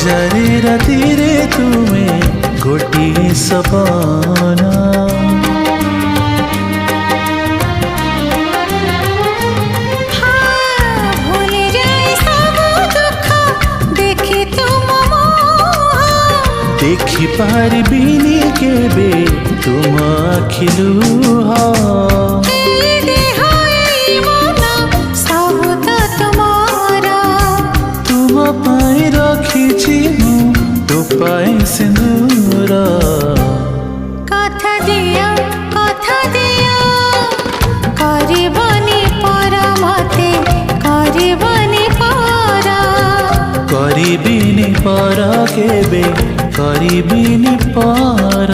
हजारे राति रे तुमे गोटिए सपना देखि पारिबिनी केबे तुम आखिलुह तुम पाई रखिछि मु तो पाई सिंदूर कथा दिया करबनी पर मते करबनी पर करिबिनी पर केबे करिबिनी पर।